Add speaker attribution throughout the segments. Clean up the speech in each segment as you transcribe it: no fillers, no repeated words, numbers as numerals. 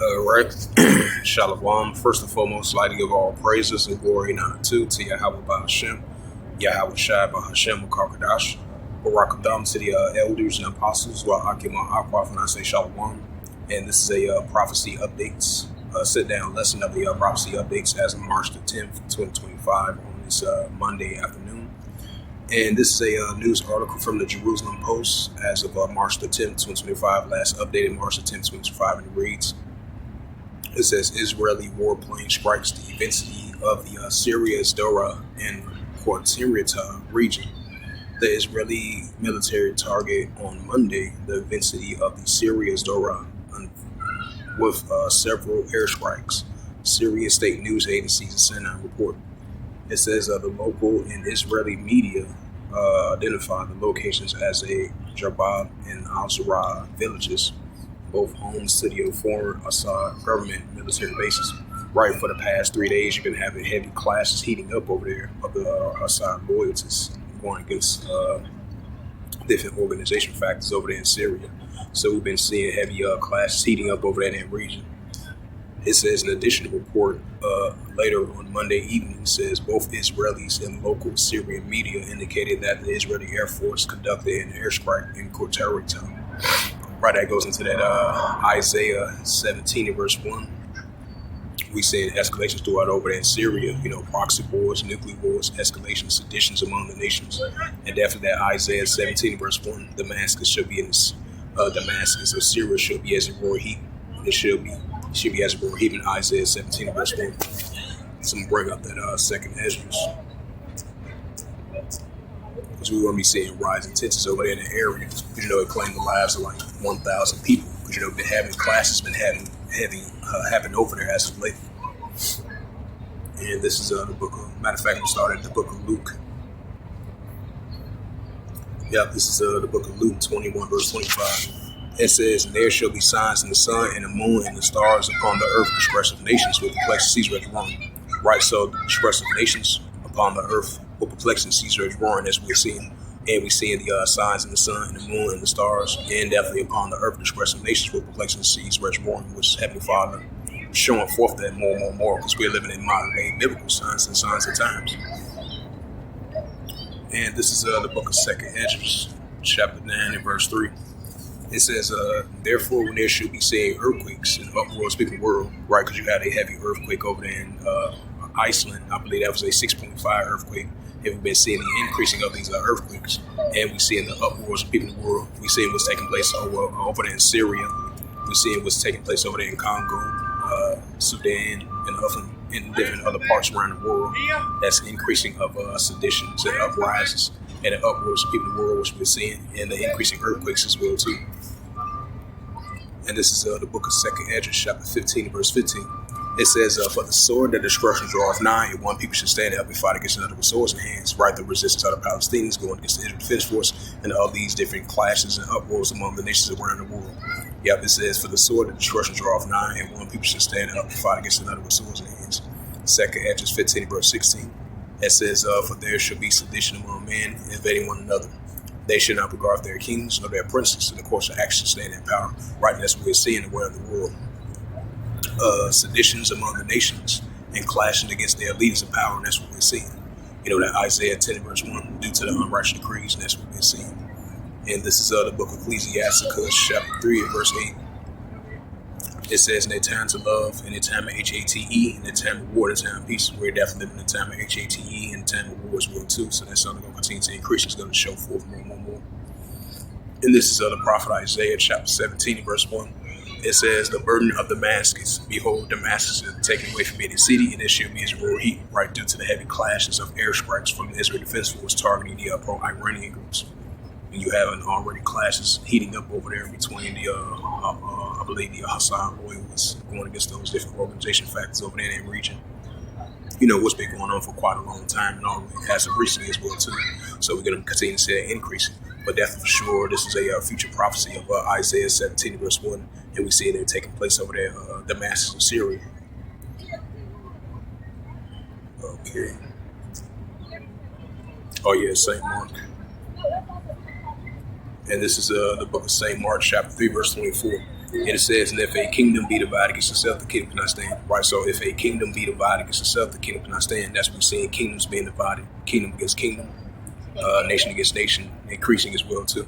Speaker 1: Right. Shalom. First and foremost, I'd like to give all praises and glory and honor to Yahweh Bahashem, Yahweh Shai Bahashem Karkadash, Barak Adam to the elders and apostles, Wa Akim Aquaf, and I say Shalom. And this is a prophecy updates, sit down lesson of the prophecy updates as of March the 10th, 2025, on this Monday afternoon. And this is a news article from the Jerusalem Post as of March the 10th, 2025, last updated March the 10th, 2025, and it reads, it says, Israeli warplane strikes the vicinity of the Syria's Dora and Quartirita region. The Israeli military target on Monday the vicinity of the Syria's Dora with several airstrikes, Syria state news agencies and Sitdown report. It says the local and Israeli media identified the locations as a Jabab and Al-Zara villages, both homes to the former Assad government military bases. Right, for the past 3 days, you've been having heavy clashes heating up over there of the Assad loyalties going against different organization factors over there in Syria. So we've been seeing heavy clashes heating up over there in that region. It says an additional report later on Monday evening says both Israelis and local Syrian media indicated that the Israeli Air Force conducted an airstrike in Quartirita. Right, that goes into that Isaiah 17 and verse 1. We see escalations throughout over there in Syria, proxy wars, nuclear wars, escalations, seditions among the nations. And definitely that Isaiah 17 verse 1, Damascus should be in this, Damascus of Syria should be as a roaring heat. It should be as a roaring heat in Isaiah 17 verse 1. So I'm going to bring up that second Esdras. Because we want to be seeing rising tensions over there in the area. It claimed the lives of like 1,000 people. Because been having classes, been having happened over there as of late. And this is the book of, matter of fact, we started the book of Luke. Yep, this is the book of Luke 21 verse 25. It says, and there shall be signs in the sun and the moon and the stars upon the earth, expressive nations with perplexities ready roaring. Right, so the expressive nations upon the earth with perplexities ready roaring, as we're seeing. And we're seeing the signs in the sun and the moon and the stars, and definitely upon the earth, expressive nations with perplexities ready roaring, which is Heavenly Father showing forth that more, because we're living in modern day biblical signs and signs of times. And this is the book of Second Esdras, chapter 9 and verse 3. It says, therefore, when there should be saying earthquakes in the upworld speaking world, right, because you had a heavy earthquake over there in Iceland. I believe that was a 6.5 earthquake. And we've been seeing the increasing of these earthquakes, and we see in the uproars of people in the world. We see what's taking place over there in Syria. We see what's taking place over there in Congo, Sudan, and different other parts around the world. That's increasing of seditions and uprises and the uproars of people in the world, which we're seeing, and the increasing earthquakes as well too. And this is the book of Second Esdras, chapter 15, verse 15. It says, for the sword that destruction draweth nigh, and one people should stand up and fight against another with swords in hands, right? The resistance of the Palestinians going against the Israel Defense Force, and all these different clashes and uproars among the nations around the world. Yep, it says, for the sword that destruction draweth nigh, and one people should stand up and fight against another with swords in hands. Second Esdras 15, verse 16. It says, for there shall be sedition among men, invading one another. They should not regard their kings nor their princes, and of course the action stand in power. Right, that's what we're seeing around the world. Seditions among the nations and clashing against their leaders of power, and that's what we're seeing. That Isaiah 10 verse 1, due to the unrighteous decrees, and that's what we're seeing. And this is the book of Ecclesiasticus, chapter 3 and verse 8. It says, in their time to love, in their time of HATE, in their time of war, in their time of peace. We're definitely living in the time of HATE and the time of war as well too. So that's something going to continue to increase. It's going to show forth more. And this is the prophet Isaiah, chapter 17 verse 1. It says, the burden of Damascus, behold, Damascus is taken away from me, the city, and it shall be as roaring heat, right, due to the heavy clashes of airstrikes from the Israel Defense Force targeting the pro-Iranian groups. And you have already clashes heating up over there between the, I believe, the Assad loyalists going against those different organization factors over there in that region. What's been going on for quite a long time, and all has recently as well too. So we're going to continue to see that increasing. But definitely for sure, this is a future prophecy of Isaiah 17 verse 1, and we see it taking place over there, Damascus of Syria. Okay. Oh yeah, St. Mark. And this is the book of St. Mark, chapter 3, verse 24. And it says, and if a kingdom be divided against itself, the kingdom cannot stand. Right. So if a kingdom be divided against itself, the kingdom cannot stand. That's what we're seeing. Kingdoms being divided, kingdom against kingdom, nation against nation, increasing as well too.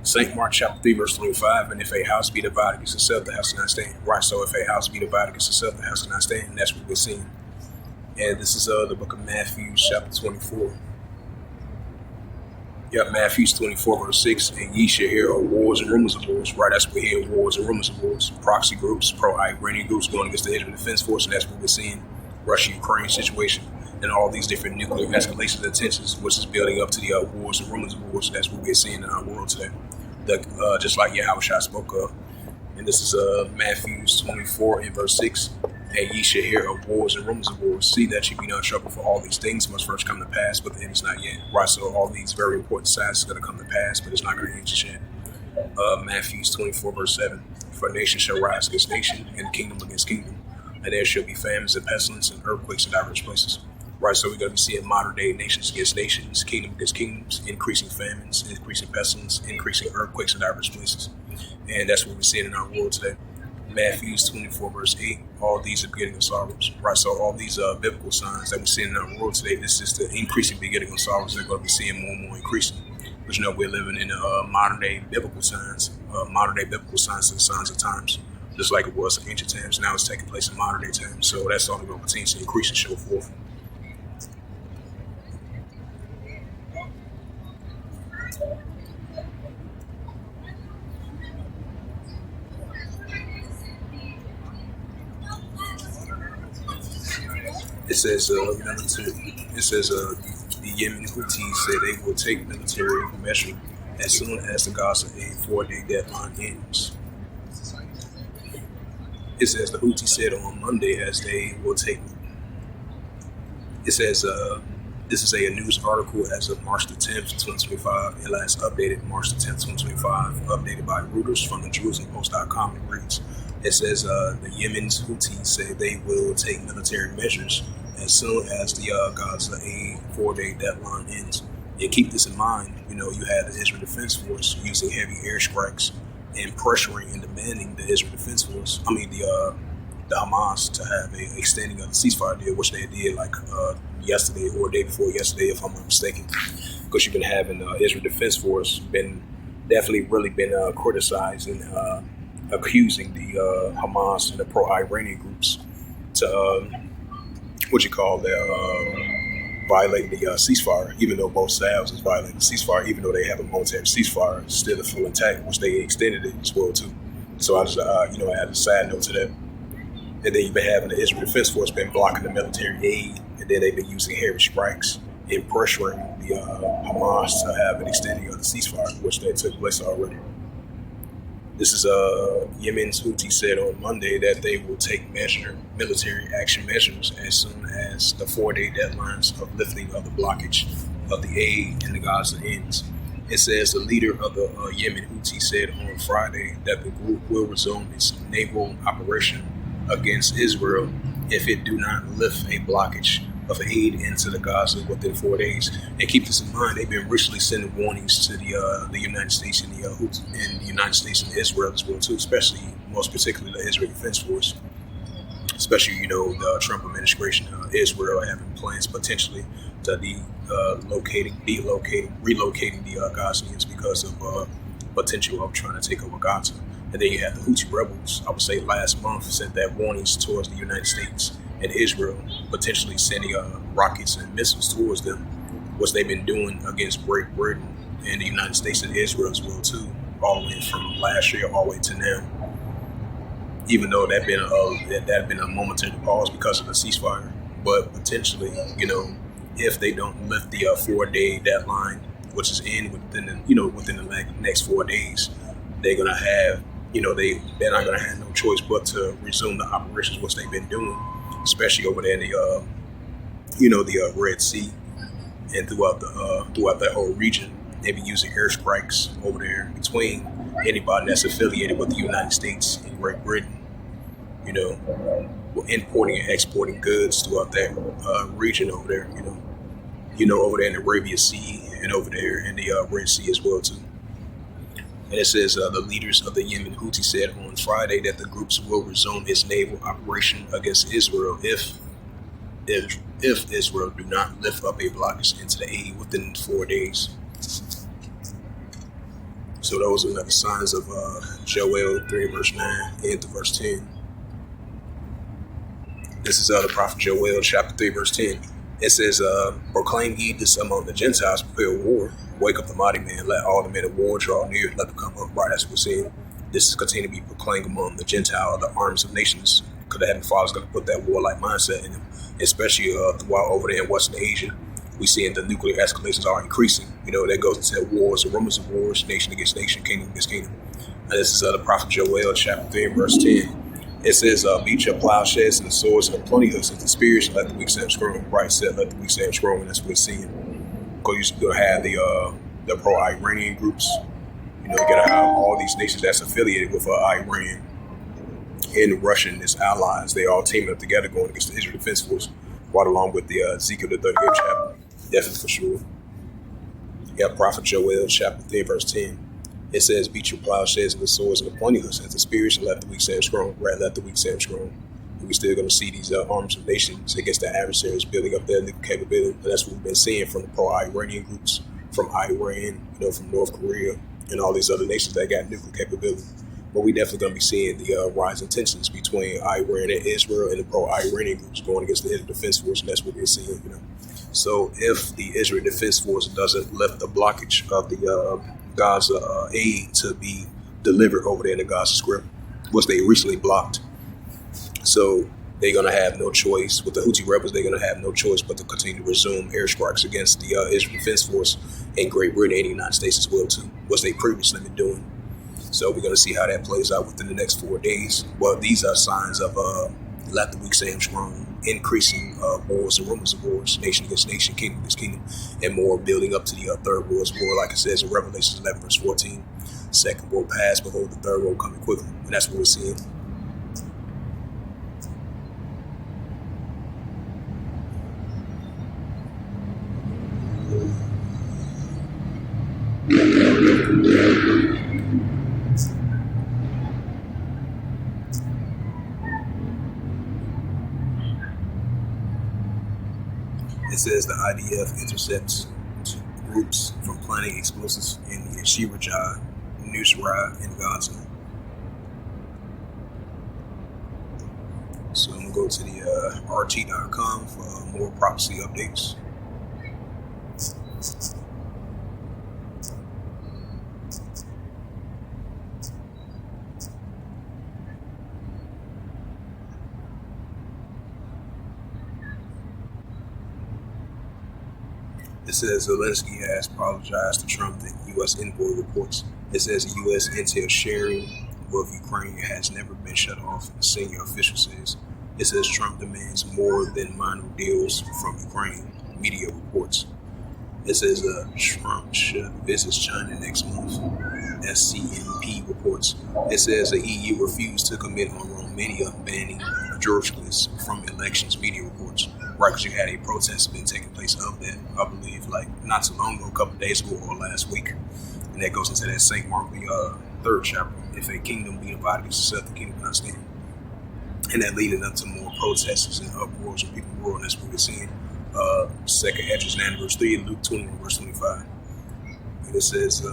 Speaker 1: St. Mark chapter 3, verse 25, and if a house be divided against itself, the house cannot stand. Right. So if a house be divided against itself, the house cannot stand. And that's what we're seeing. And this is the book of Matthew chapter 24. Yeah, Matthew 24, verse 6, and ye shall hear of wars and rumors of wars. Right, that's what we hear, wars and rumors of wars. Proxy groups, pro-Iranian groups going against the Israel Defense Force, and that's what we're seeing, Russia-Ukraine situation, and all these different nuclear escalations and tensions, which is building up to the wars and rumors of wars. That's what we're seeing in our world today. Just like Yahushua spoke of. And this is Matthew 24 and verse 6. And ye shall hear of wars and rumors of wars. See that ye be not troubled, for all these things must first come to pass, but the end is not yet. Right, so all these very important signs are going to come to pass, but it's not going to end just yet. Matthew 24, verse 7. For nation shall rise against nation, and kingdom against kingdom. And there shall be famines and pestilence and earthquakes in diverse places. Right, so we're going to be seeing modern day nations against nations, kingdom against kingdoms, increasing famines, increasing pestilence, increasing earthquakes in diverse places. And that's what we're seeing in our world today. Matthew 24, verse 8, all these are beginning of sorrows. Right, so all these biblical signs that we're seeing in our world today, this is the increasing beginning of sorrows they're going to be seeing more and more increasing. But we're living in modern day biblical signs and signs of times, just like it was in ancient times. Now it's taking place in modern day times. So that's only going to continue to increase and show forth. It says, the Yemen Houthis said they will take military measure as soon as the Gaza aid 4-day deadline ends. It says the Houthis said on Monday as they will take. It says this is a news article as of March the 10th, 2025, and last updated March the 10th, 2025, updated by Reuters from the JerusalemPost.com. It reads, it says the Yemen's Houthis say they will take military measures as soon as the Gaza aid 4-day deadline ends. And keep this in mind, you had the Israel Defense Force using heavy airstrikes and pressuring and demanding the Israel Defense Force, the Hamas, to have a extending of the ceasefire deal, which they did yesterday or day before yesterday, if I'm not mistaken. Because you've been having Israel Defense Force definitely really been criticized and accusing the Hamas and the pro-Iranian groups to violate the ceasefire, even though both sides is violating the ceasefire, even though they have a military ceasefire still a full intact, which they extended it as well too. So I just add a side note to that. And then you've been having the Israel Defense Force been blocking the military aid, and then they've been using heavy strikes and pressuring the Hamas to have an extending of the ceasefire, which they took place already. This is Yemen's Houthis said on Monday that they will take military action measures as soon as the 4-day deadlines of lifting of the blockage of the aid in the Gaza ends. It says the leader of the Yemen Houthis said on Friday that the group will resume its naval operation against Israel if it do not lift a blockage of aid into the Gaza within 4 days. And keep this in mind, they've been recently sending warnings to the United States and the United States and Israel as well too, especially most particularly the Israel Defense Force. Especially, the Trump administration, Israel having plans potentially to relocating the Gazans because of potential of trying to take over Gaza. And then you have the Houthi rebels, I would say last month, sent that warnings towards the United States and Israel, potentially sending rockets and missiles towards them, which they've been doing against Great Britain and the United States and Israel as well too, all the way from last year all the way to now. Even though that had been a momentary pause because of the ceasefire, but potentially, if they don't lift the 4-day deadline, which is within the next 4 days, they're gonna have, they're not gonna have no choice but to resume the operations which they've been doing, especially over there in the Red Sea and throughout that whole region. They be using airstrikes over there between anybody that's affiliated with the United States and Great Britain, importing and exporting goods throughout that region over there, over there in the Arabian Sea and over there in the Red Sea as well too. And it says the leaders of the Yemen Houthi said on Friday that the groups will resume its naval operation against Israel if Israel do not lift up a blockage into the aid within 4 days. So those are another signs of Joel 3 verse 9 and to verse 10. This is the prophet Joel chapter 3 verse 10. It says, proclaim ye this among the Gentiles, prepare war, wake up the mighty man, let all the men of war draw near, let them come up. Right, as we're seeing. This is continue to be proclaimed among the Gentile, the arms of nations, because the Heavenly Father is going to put that warlike mindset in them, especially while over there in Western Asia. We seeing the nuclear escalations are increasing. That goes into wars, rumors of wars, nation against nation, kingdom against kingdom. And this is the prophet Joel chapter 3 verse 10. It says, beat your plowshares and the swords and the plenty hooks and the spears and let the weak say I'm strong. Right, said let the weak say I'm strong, and that's what we're seeing. Because you're gonna have the pro-Iranian groups. You're gonna have all these nations that's affiliated with Iran and Russia and its allies. They all teaming up together going against the Israel Defense Force, right along with the Ezekiel the 38th chapter. Definitely for sure. Yeah, prophet Joel chapter 3 verse 10. It says, beat your plowshares and the swords and the pointy hooks and the spears and let the weak say I'm strong. Right, let the weak say I'm strong. And we're still going to see these arms of nations against the adversaries building up their nuclear capability. And that's what we've been seeing from the pro-Iranian groups, from Iran, from North Korea, and all these other nations that got nuclear capability. But we definitely going to be seeing the rising tensions between Iran and Israel and the pro-Iranian groups going against the Israel Defense Force, and that's what we're seeing. So if the Israel Defense Force doesn't lift the blockage of the Gaza aid to be delivered over there in the Gaza Strip, which they recently blocked. So they're going to have no choice. With the Houthi rebels, they're going to have no choice but to continue to resume airstrikes against the Israel Defense Force in Great Britain and the United States as well, too, which they previously been doing. So we're going to see how that plays out within the next 4 days. Well, these are signs of let the weak say I'm strong, increasing wars and rumors of wars, nation against nation, kingdom against kingdom, and more building up to the third world's war, like it says in Revelation 11 verse 14. Second world past, behold, the third world coming quickly. And that's what we're seeing. It says the IDF intercepts groups from planting explosives in the Shirajah, Nusra, and Gaza. So I'm going to go to the RT.com for more prophecy updates. It says Zelensky has apologized to Trump, the U.S. envoy reports. It says the U.S. intel sharing with Ukraine has never been shut off, senior official says. It says Trump demands more than minor deals from Ukraine, media reports. It says Trump should visit China next month, SCMP reports. It says the EU refused to commit on Romania banning journalists from elections, media reports. Right, because you had a protest been taking place of that, I believe, like not too long ago, a couple of days ago or last week. And that goes into that St. Mark, the third chapter. If a kingdom be divided against itself, the kingdom cannot stand. And that leading up to more protests and uproars and people roaring. That's what we're seeing. Second Esdras 9 verse 3 and Luke 21 verse 25. And it says,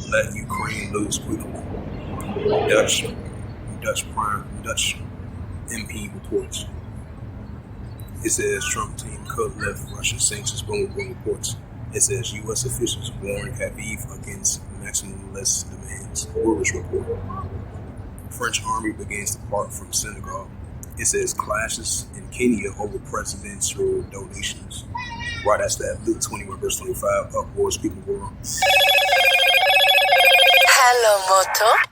Speaker 1: let Ukraine lose quickly. Dutch MP reports. It says Trump team cut left Russian sanctions, boom reports. It says U.S. officials warn Aviv against maximalist demands. Reuters report. French army begins to part from Senegal. It says clashes in Kenya over presidential donations. Right, that's that Luke 21 verse 25. Uproars people world.
Speaker 2: Hello, Moto.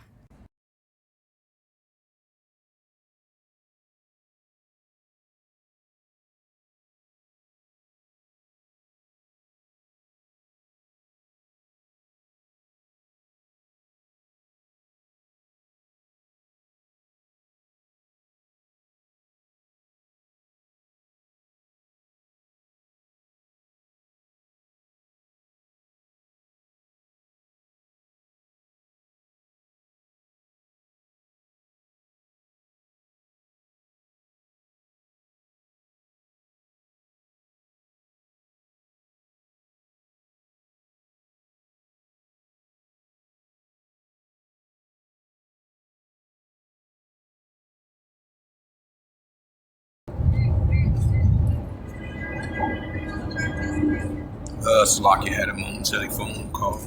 Speaker 1: Slovakia had a momentary phone call.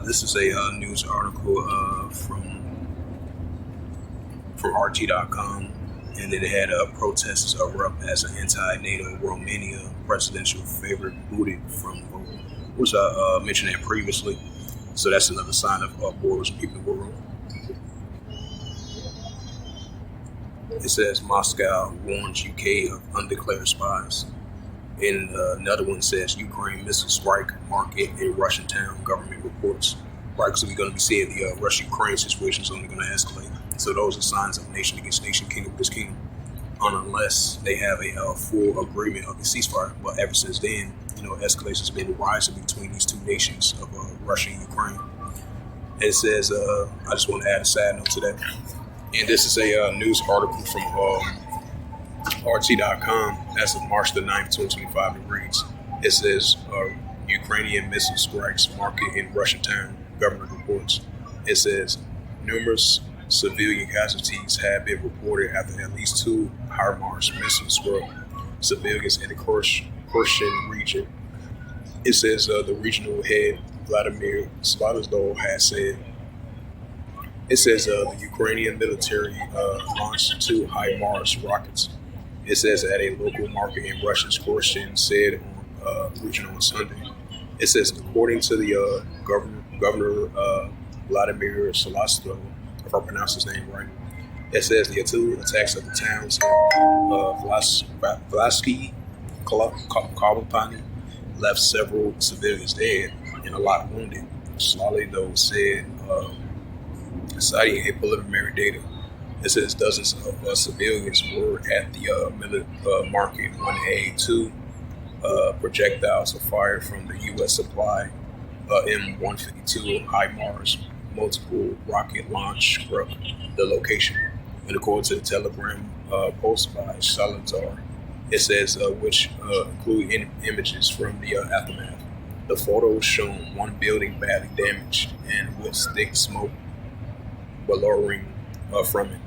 Speaker 1: This is a news article from RT.com, and it had protesters erupt as an anti-NATO Romania presidential favorite booted from vote, which I mentioned that previously. So that's another sign of wars and people in the world. It says Moscow warns UK of undeclared spies. And another one says Ukraine missile strike market in Russian town, government reports. Right, because we're going to be seeing the Russia-Ukraine situation is only going to escalate. So those are signs of nation against nation, kingdom against kingdom, unless they have a full agreement of the ceasefire. But ever since then, escalation has been rising between these two nations of Russia and Ukraine. And it says, I just want to add a side note to that. And this is a news article from RT.com as of March the 9th, 2025. It reads, it says, Ukrainian missile strikes market in Russian town, government reports. It says, numerous civilian casualties have been reported after at least 2 HIMARS missiles struck civilians in the Kherson region. It says the regional head, Vladimir Sviatoslav, has said, it says the Ukrainian military launched 2 HIMARS rockets. It says at a local market in Russia's Kherson said on region on Sunday. It says according to the Governor Vladimir Sviatoslav, if I pronounce his name right, it says the 2 attacks of the towns of Vlasky, Kalapani left several civilians dead and a lot wounded. Slowly, though, said, citing a preliminary data, it says dozens of civilians were at the market when A2 projectiles were fired from the U.S. supply M152 HIMARS. Multiple rocket launch struck the location. And according to the Telegram post by Salazar, it says which include images from the aftermath. The photos show one building badly damaged and with thick smoke billowing from it.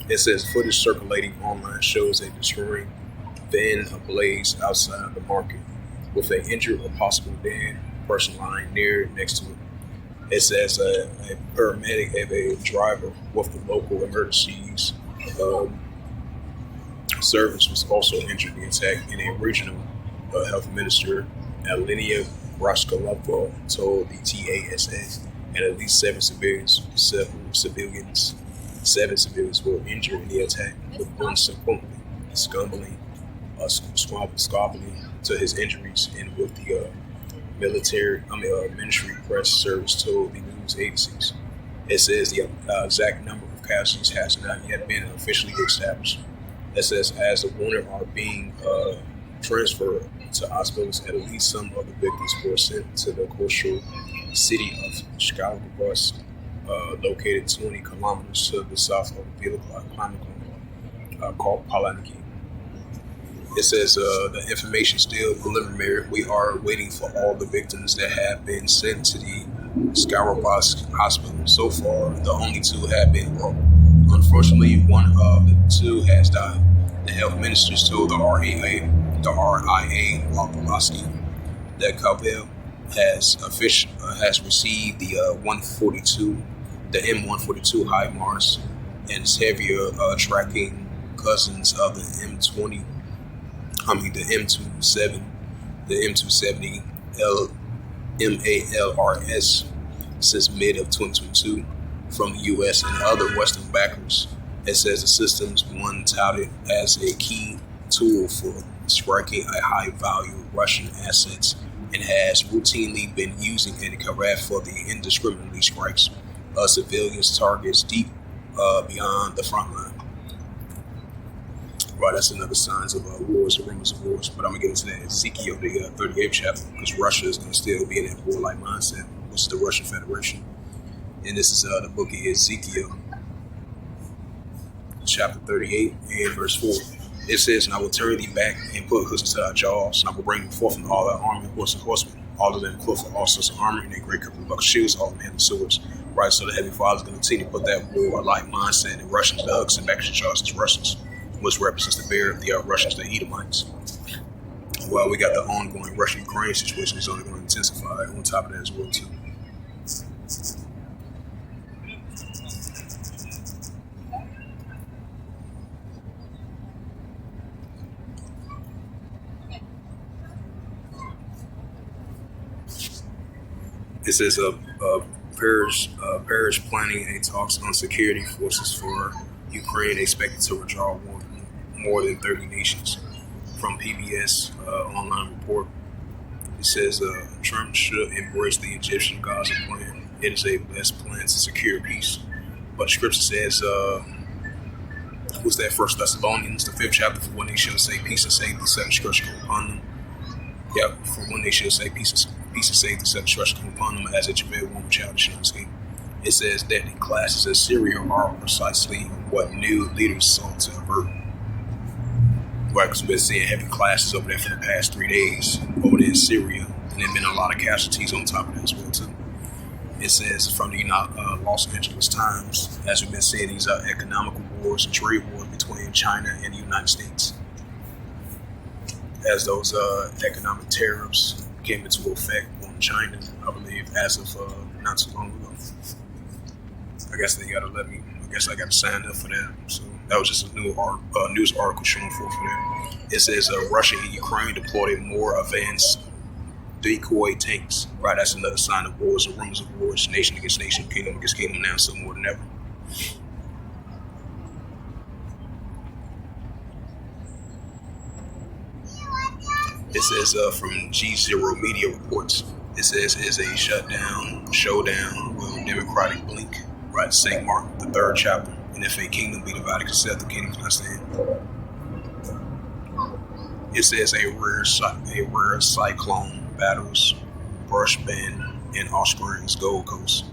Speaker 1: It says footage circulating online shows a destroying van ablaze outside the market with an injured or possible dead person lying next to it. It says a paramedic and a driver with the local emergencies service was also injured in the attack, and a regional health minister, Alenia Raskolova, told the TASS, and at least 7 civilians were injured in the attack, with one succumbing to his injuries, and with the ministry press service told the news agencies. It says the exact number of casualties has not yet been officially established. It says as the wounded are being transferred to hospitals, at least some of the victims were sent to the coastal city of Shkalgobus, located 20 kilometers to the south of Velika, called Palanki. It says the information still preliminary. We are waiting for all the victims that have been sent to the Skyrobos hospital. So far, the only 2 have been brought. Unfortunately, one of the 2 has died. The health ministers told the RIA Lopolowski that Kabel has received the M142 HIMARS and its heavier tracking cousins of the M270 MALRS since mid of 2022 from the U.S. and other Western backers. It says the system's one touted as a key tool for striking a high-value Russian assets and has routinely been using anti-combat for the indiscriminately strikes civilians targets deep beyond the front line. Right, that's another signs of wars and rumors of wars. But I'm going to get into that Ezekiel, the 38th chapter, because Russia is going to still be in that warlike mindset, which is the Russian Federation. And this is the book of Ezekiel, chapter 38 and verse 4. It says, and I will turn thee back and put hooks into thy jaws, and I will bring them forth from all thy army, horse and horsemen, all of them clothed with all sorts of armor, and their great couple of buck shields, all of them having swords. Right, so the Heavenly Father is going to continue to put that warlike mindset in Russians, the Hugs, and back to Charles as Russians, which represents the bear of the Russians, the Edomites. Well, we got the ongoing Russia-Ukraine situation is only going to intensify on top of that as well too. It says Paris planning a talks on security forces for Ukraine expected to withdraw more than 30 nations. From PBS online report, it says Trump should embrace the Egyptian Gaza plan. It is a best plan to secure peace. But Scripture says, what's that? 1 Thessalonians, the 5th chapter, for when they shall say peace and safety, the seven destruction come upon them. Yeah, for when they shall say peace and safety, the seven destruction come upon them, as a travailed woman child shall escape. It says that the clashes in Syria are precisely what new leaders sought to avert. Right, because we've been seeing heavy clashes over there for the past 3 days over there in Syria, and there've been a lot of casualties on top of that as well too. It says from the Los Angeles Times, as we've been seeing these economical wars and trade wars between China and the United States, as those economic tariffs came into effect on China, I believe, as of not too long ago. I guess they gotta let me. I guess I got to sign up for that. So that was just a news article showing for that. It says Russia and Ukraine deployed more advanced decoy tanks. Right, that's another sign of wars and rumors of wars, nation against nation, kingdom against kingdom, now so more than ever. It says from G0 Media Reports, it says is a showdown with Democratic blink. Right, St. Mark, the 3rd chapter. And if a kingdom be divided, consider the kingdom cannot stand. It says a rare cyclone battles brush band in Australia's Gold Coast.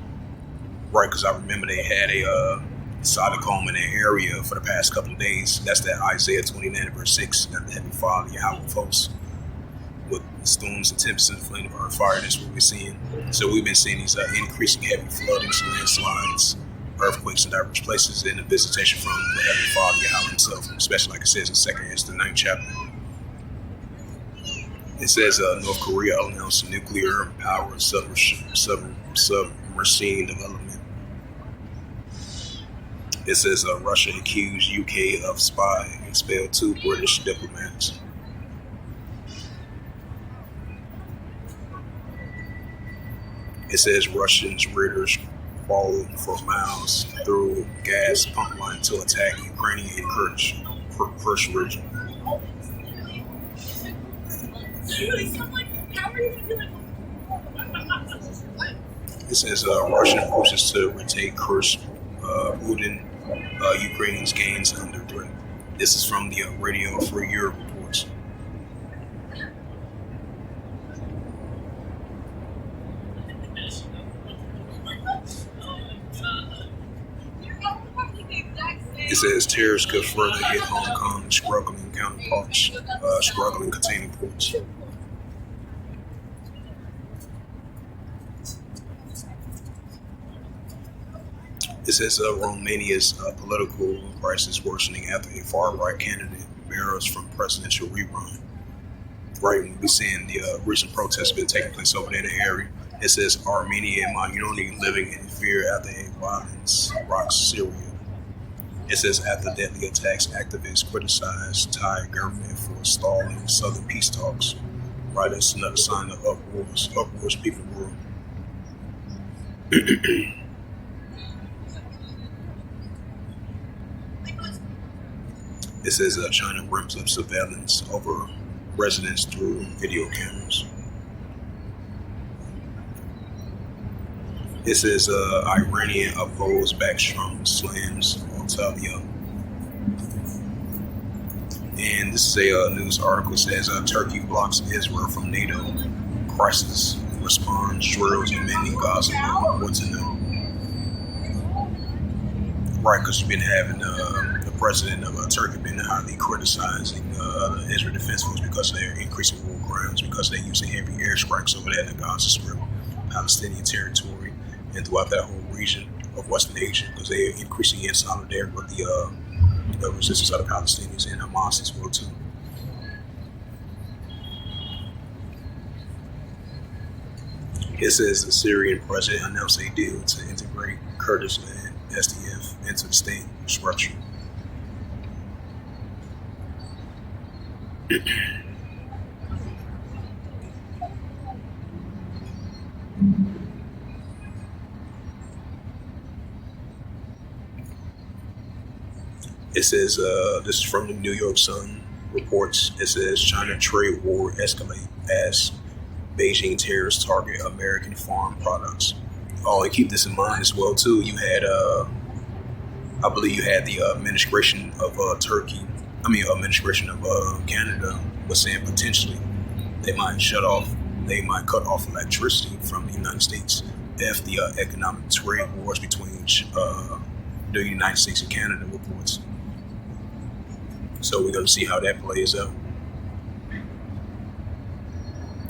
Speaker 1: Right, because I remember they had a cyclone in that area for the past couple of days. That's that Isaiah 29 verse 6, that the heavenly Father Yahweh folks with storms and tempests and the flame of our fire. That's what we're seeing. So we've been seeing these increasing heavy floodings, landslides, earthquakes in diverse places, and the visitation from the heavenly Father Yahweh himself, especially like it says in 2 Ezra, the 9th chapter. It says North Korea announced nuclear powered submarine development. It says Russia accused UK of spying and expelled 2 British diplomats. It says Russians raiders crawled for miles through gas pump line to attack Ukrainian and Kurdish region. It says Russian forces to retake Kurdish Udin, Ukrainians gains under threat. This is from the Radio Free Europe reports. It says terrorists could further hit Hong Kong's struggling counterparts, struggling container ports. It says Romania's political crisis worsening after a far-right candidate barrels from presidential rerun. Right, we've been seeing the recent protests been taking place over there in the area. It says Armenian minority living in fear after a violence rocks Syria. It says after deadly attacks, activists criticized Thai government for stalling Southern peace talks. Right, that's another sign of uproars people world. It says China ramps up surveillance over residents through video cameras. It says Iranian opposed backstrom slams Antalya. And this is a news article. It says Turkey blocks Israel from NATO. Crisis response drills and many Gaza. What's in them? Right, because you've been having the president of Turkey been highly criticizing the Israel Defense Force because they're increasing war crimes, because they're using heavy airstrikes over there in the Gaza Strip, Palestinian territory, and throughout that whole region of Western Asia, because they're increasing in solidarity with the resistance of the Palestinians and Hamas as well too. It says the Syrian president announced a deal to integrate Kurdish-led SDF into the state structure. It says, this is from the New York Sun reports. It says China trade war escalate as Beijing terrorists target American farm products. Oh, and keep this in mind as well too. You had, I believe, you had the administration of administration of Canada was saying potentially they might cut off electricity from the United States if the economic trade wars between the United States and Canada reports. So we're going to see how that plays out.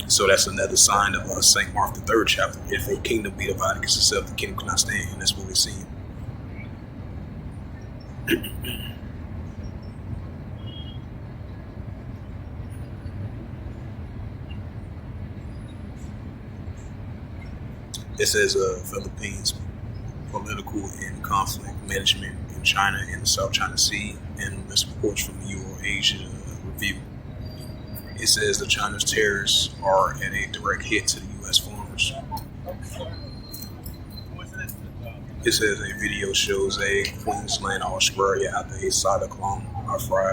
Speaker 1: So that's another sign of St. Mark the third chapter. If a kingdom be divided against itself, the kingdom cannot stand. And that's what we're seeing. It says Philippines political and conflict management in China and the South China Sea, and this reports from the Eurasia Review. It says that China's tariffs are at a direct hit to the U.S. farmers. It says a video shows a Queensland, Australia, after a cyclone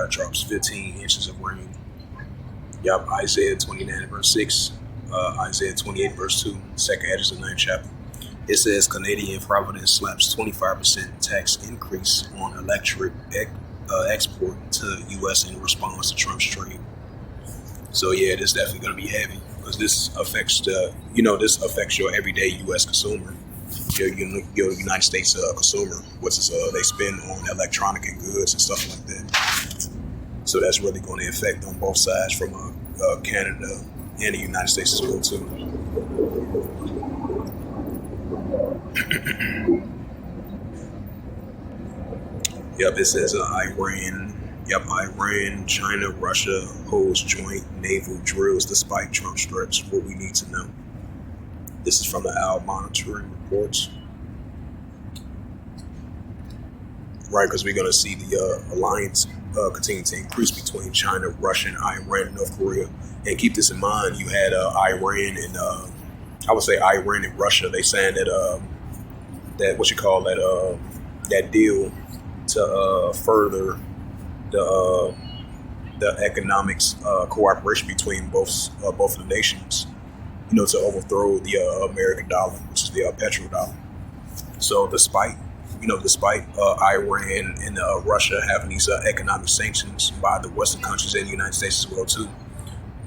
Speaker 1: drops 15 inches of rain. Yup, Isaiah 29 verse 6, Isaiah 28 verse 2, second Edges of the 9th chapter. It says Canadian Providence slaps 25% tax increase on electric export to U.S. in response to Trump's trade. So yeah, this is definitely going to be heavy because this affects your everyday U.S. consumer, your United States consumer, which is they spend on electronic and goods and stuff like that. So that's really going to affect on both sides from Canada and the United States as well too. Yep, it says Iran, China, Russia holds joint naval drills despite Trump's threats. What we need to know. This is from the Al Monitoring Reports. Right, because we're going to see the alliance continue to increase between China, Russia, and Iran and North Korea. And keep this in mind, you had Iran and Iran and Russia. They signed that deal to further the economics cooperation between both of the nations, to overthrow the American dollar, which is the petrodollar. So despite Iran and Russia having these economic sanctions by the Western countries and the United States as well too,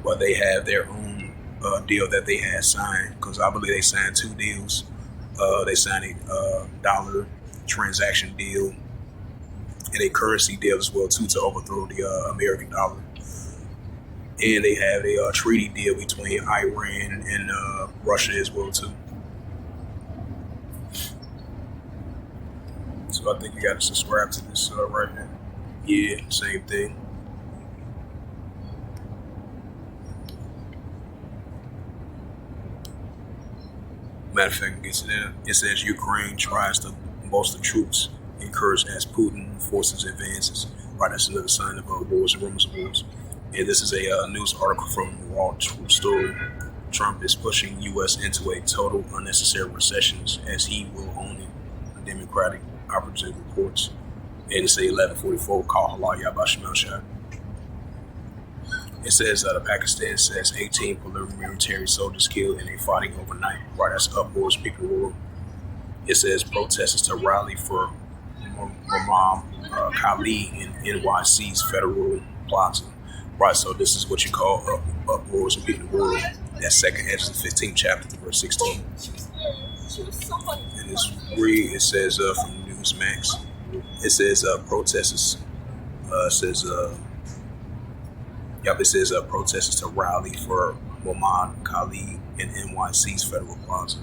Speaker 1: but they have their own deal that they had signed, because I believe they signed two deals. They signed a dollar transaction deal and a currency deal as well too to overthrow the American dollar. And they have a treaty deal between Iran and Russia as well too. So I think you got to subscribe to this right now. Yeah, same thing. Matter of fact, it says Ukraine tries to bolster troops, encouraged as Putin forces advances. Right, that's another sign of wars and rumors of wars. And this is a news article from Raw True Story. Trump is pushing U.S. into a total unnecessary recession as he will own it. Democratic operative reports. And it's a 1144 call Halal Yabashimel Shah. It says Pakistan says 18 military soldiers killed in a fighting overnight. Right, that's uproars, people roar. It says protesters to rally for Imam Khalid in NYC's Federal Plaza. Right, so this is what you call uproars and people roar. That's second Edges of 15th chapter, verse 16. And it says from Newsmax. It says protesters. It says protesters to rally for Muhammad Khalid in NYC's Federal Plaza.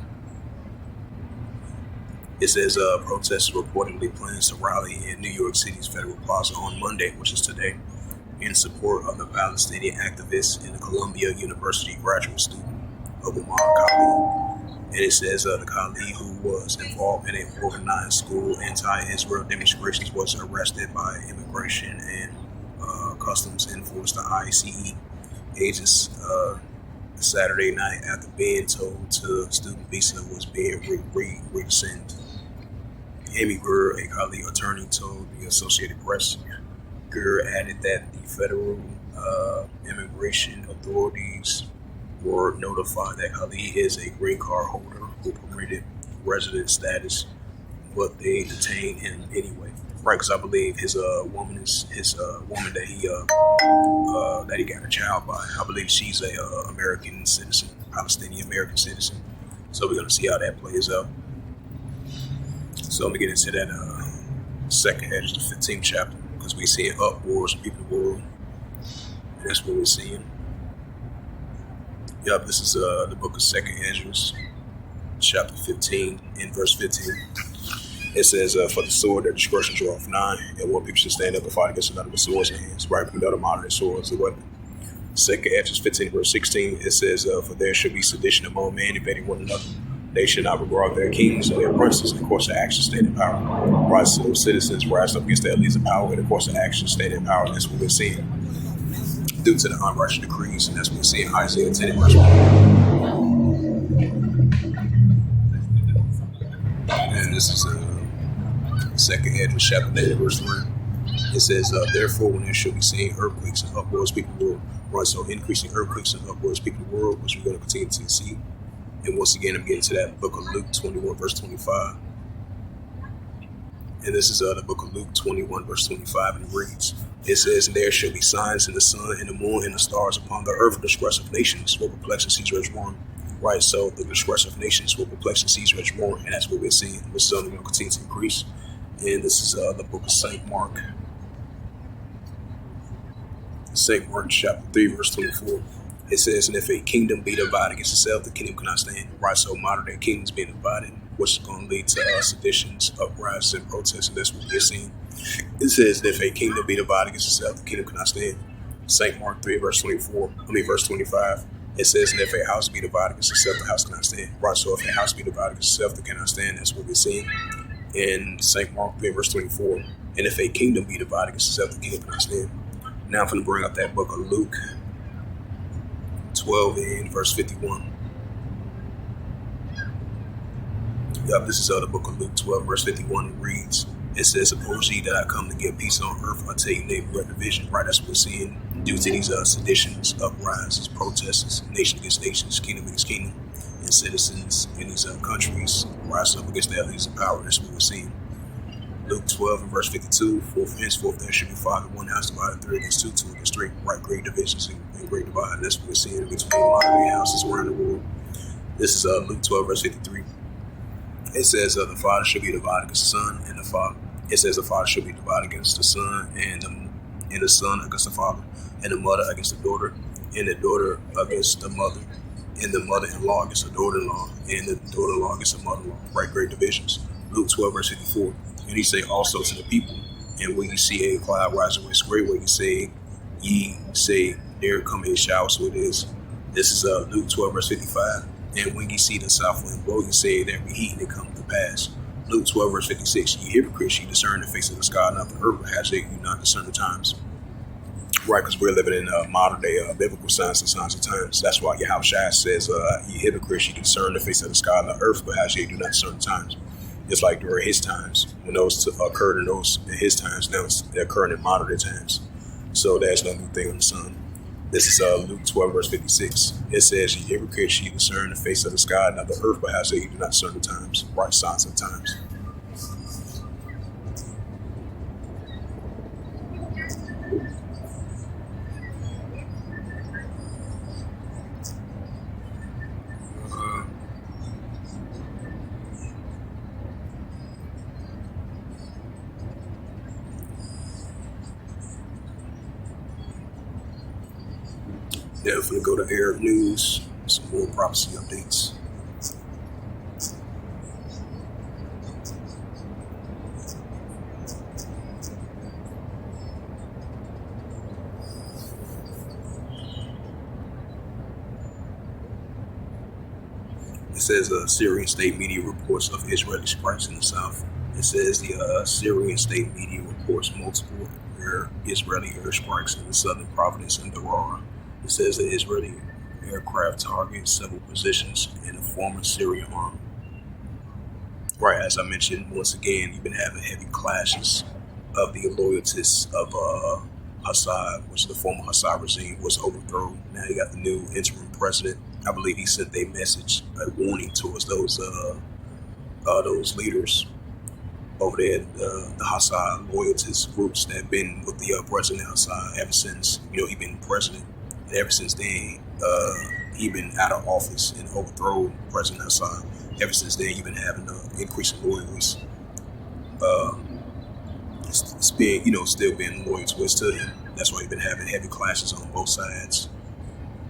Speaker 1: It says protesters reportedly plans to rally in New York City's Federal Plaza on Monday, which is today, in support of the Palestinian activists and the Columbia University graduate student of Muhammad Khalid. And it says the Khalid, who was involved in an organized school anti-Israel demonstrations, was arrested by immigration and customs enforcement, the ICE agents Saturday night after being told to student visa was being rescinded. Amy Gurr, a Khalid attorney, told the Associated Press. Gurr added that the federal immigration authorities were notified that Khalid is a green card holder who permitted resident status, but they detained him anyway. Right, because I believe his woman that he got a child by. I believe she's a American citizen, Palestinian American citizen. So we're gonna see how that plays out. So I'm gonna get into that second edge, the 15th chapter, because we see uproars of people in the world. And that's what we're seeing. Yep, this is the book of Second Ezra's, chapter 15, in verse 15. It says, for the sword that discretion draweth nigh, and one people should stand up and fight against another with swords in hands, right? Another modern sword as a weapon. Second Ezra 15, verse 16, it says, for there should be sedition among men, invading one another. They should not regard their kings or their princes, and of course, the action state in power. Rise to those citizens, rise up against their leaders of power, and of course, the action state in power. That's what we're seeing due to the unrighteous decrees, and that's what we see in Isaiah 10, verse 1. And this is Second Ezra chapter 8, verse 1. It says, therefore, when there shall be seen earthquakes and uproars, people will run. So increasing earthquakes and uproars, people in the world, which we're going to continue to see. And once again, I'm getting to that book of Luke 21, verse 25. And this is the book of Luke 21, verse 25, and it reads, it says, and there shall be signs in the sun and the moon and the stars upon the earth, the distress of nations will perplex and seize rich warm. Right, so the distress of nations will perplex and seize rich warm, and that's what we're seeing. We're still going to continue to increase. And this is the book of St. Mark. St. Mark chapter 3, verse 24. It says, and if a kingdom be divided against itself, the kingdom cannot stand. Right, so modern day kingdoms being divided, which is going to lead to seditions, uprisings, and protests, and that's what we're seeing. It says, if a kingdom be divided against itself, the kingdom cannot stand. St. Mark 3, verse verse 25. It says, and if a house be divided against itself, the house cannot stand. Right, so if a house be divided against itself, it cannot stand. That's what we're seeing in St. Mark 3, verse 24. And if a kingdom be divided against itself, the kingdom cannot stand. Now I'm going to bring up that book of Luke 12 and verse 51. Yep, this is the book of Luke 12, verse 51 reads, it says, suppose ye that I come to give peace on earth, I tell you neighborhood division. Right, that's what we're seeing due to these seditions, uprisings, protests, nation against nations, kingdom against kingdom, and citizens in these countries rise up against their leaders of power. That's what we're seeing. Luke 12 and verse 52, for henceforth there should be 5 in one house divided, 3 against 2, 2 against 3, right, great divisions and great divide. That's what we're seeing between modern day houses around the world. This is Luke 12, verse 53. It says the father should be divided against the son, and the father. It says the father should be divided against the son, and the son against the father, and the mother against the daughter, and the daughter against the mother, and the mother-in-law against the daughter-in-law, and the daughter-in-law against the mother-in-law. Right, great divisions. Luke 12, verse 54. And he say also to the people, and when you see a cloud rising with great, when ye say, there come a shower, so it is. This is Luke 12, verse 55. And when ye see the south wind blow, you say there be heat, and it come to pass. Luke 12, verse 56. Ye hypocrites, ye discern the face of the sky, not the earth, perhaps they do not discern the times. Right, because we're living in modern day biblical signs and signs of times. That's why Yahushua says, ye hypocrites, ye can discern the face of the sky and the earth, but perhaps ye do not discern the times. Just like during his times, when those occurred in his times, now they're occurring in modern day times. So there's no new thing on the sun. This is Luke 12, verse 56. It says, ye hypocrites, ye discern the face of the sky, not the earth, but how say you do not discern the times, right signs of times. Then I'm going to go to Arab News, some more prophecy updates. It says Syrian state media reports of Israeli strikes in the south. It says the Syrian state media reports multiple Israeli airstrikes in the southern province and Daraa. It says the Israeli aircraft targeted several positions in the former Syrian army. Right, as I mentioned, once again, you've been having heavy clashes of the loyalists of Assad, which the former Assad regime was overthrown. Now you got the new interim president. I believe he sent a message, a warning towards those leaders over there, the Assad loyalist groups that have been with the President Assad ever since he been president. And ever since then, he been out of office and overthrown President Assad. Ever since then, you've been having an increase in loyalists. It's being, still being loyal to him. That's why you've been having heavy clashes on both sides.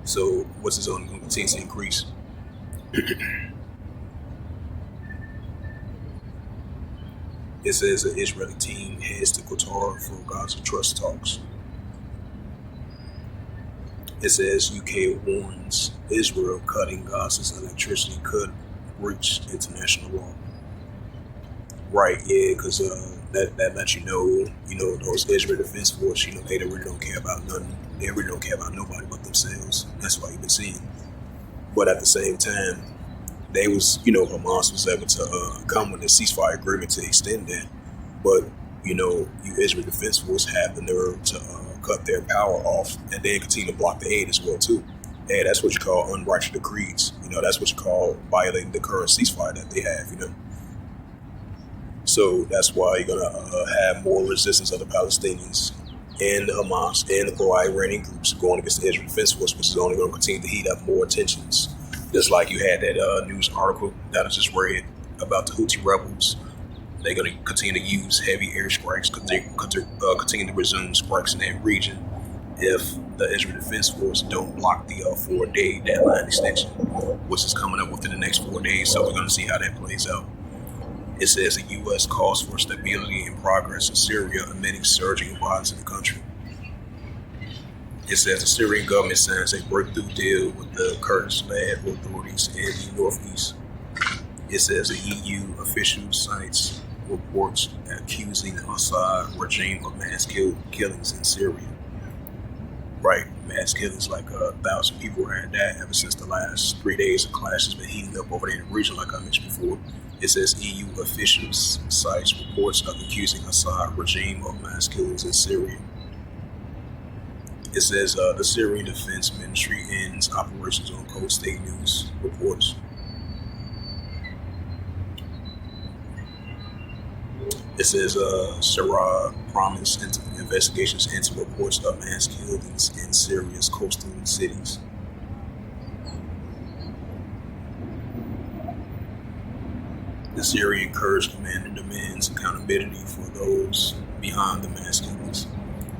Speaker 1: So, what's his own going to continue to increase? It says the Israeli team heads to Qatar for Gaza trust talks. It says UK warns Israel cutting Gaza's electricity could breach international law. Right, yeah, because that lets you know, those Israel Defense Force, they really don't care about nothing. They really don't care about nobody but themselves. That's why you've been seeing. But at the same time, they was, Hamas was able to come with a ceasefire agreement to extend that. But, you Israel Defense Force have the nerve to cut their power off and then continue to block the aid as well, too. And that's what you call unrighteous decrees. That's what you call violating the current ceasefire that they have, So that's why you're going to have more resistance of the Palestinians and the Hamas and the pro-Iranian groups going against the Israel Defense Force, which is only going to continue to heat up more tensions. Just like you had that news article that I just read about the Houthi rebels. They're going to continue to use heavy airstrikes, continue to resume strikes in that region if the Israel Defense Force don't block the 4-day deadline extension, which is coming up within the next 4 days. So we're going to see how that plays out. It says the U.S. calls for stability and progress in Syria amid surging violence in the country. It says the Syrian government signs a breakthrough deal with the Kurdish-led authorities in the northeast. It says the EU official cites reports accusing Assad regime of mass killings in Syria. Right, mass killings, like 1,000 people had died ever since the last 3 days of clashes been heating up over there in the region, like I mentioned before. It says EU officials cites reports of accusing Assad regime of mass killings in Syria. It says the Syrian Defense Ministry ends operations on Cold State News reports. It says Sarah promised investigations into reports of mass killings in Syria's coastal cities. The Syrian Kurdish commander demands accountability for those behind the mass killings.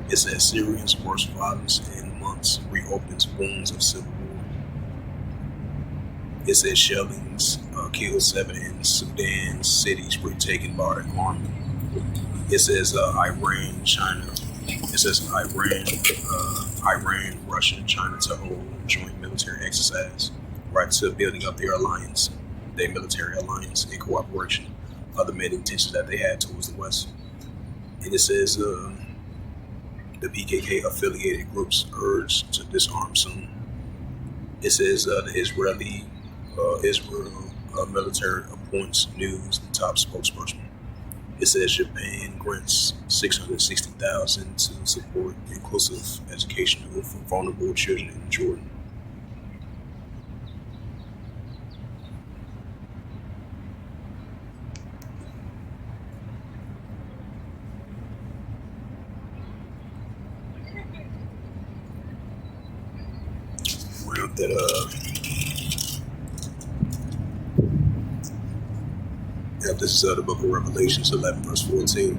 Speaker 1: It says Syria's worst violence in months reopens wounds of civil war. It says shellings killed 7 in Sudan cities retaken by the army. It says Iran, China. It says Iran, Russia, and China to hold joint military exercise, right, to building up their alliance, their military alliance in cooperation, other main intentions that they had towards the West. And it says the PKK affiliated groups urged to disarm soon. It says the Israel military appoints news top spokesperson. It says Japan grants $660,000 to support inclusive education for vulnerable children in Jordan. Around that this is the book of Revelations 11 verse 14.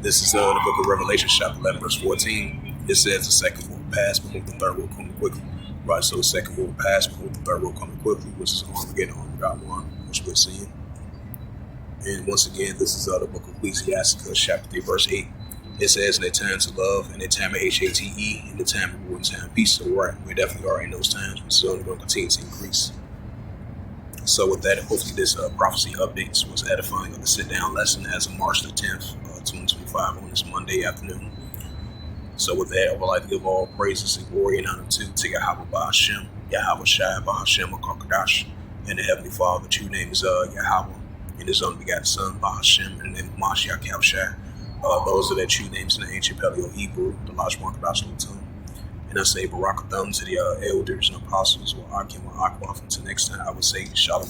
Speaker 1: This is the book of Revelation chapter 11 verse 14. It says the second will pass, but the third will come quickly. Right, so the second will pass, but the third will come quickly, which is Armageddon, Armageddon, which we're seeing. And once again, this is the book of Ecclesiastes chapter 3 verse 8. It says in their time to love, and their time of HATE, and the time of war and time of peace. So we definitely are in those times. It's only going to continue to increase. So with that, hopefully this prophecy updates was edifying of the sit-down lesson as of March the 10th, 2025 on this Monday afternoon. So with that, I would like to give all praises and glory and honor to Yahweh Ba'Hashem, Yahweh Shai Ba'Hashem HaKarkadash, and the Heavenly Father. The true name is Yahweh, and His only-begotten Son Ba'Hashem, and the name of Mashiach Yahushai. Those are their true names in the ancient Paleo-Hebrew, the Laj Markadash Lutum. And I say Barakatham to the elders and apostles, or Akim or Aqua. Until next time, I would say Shalom.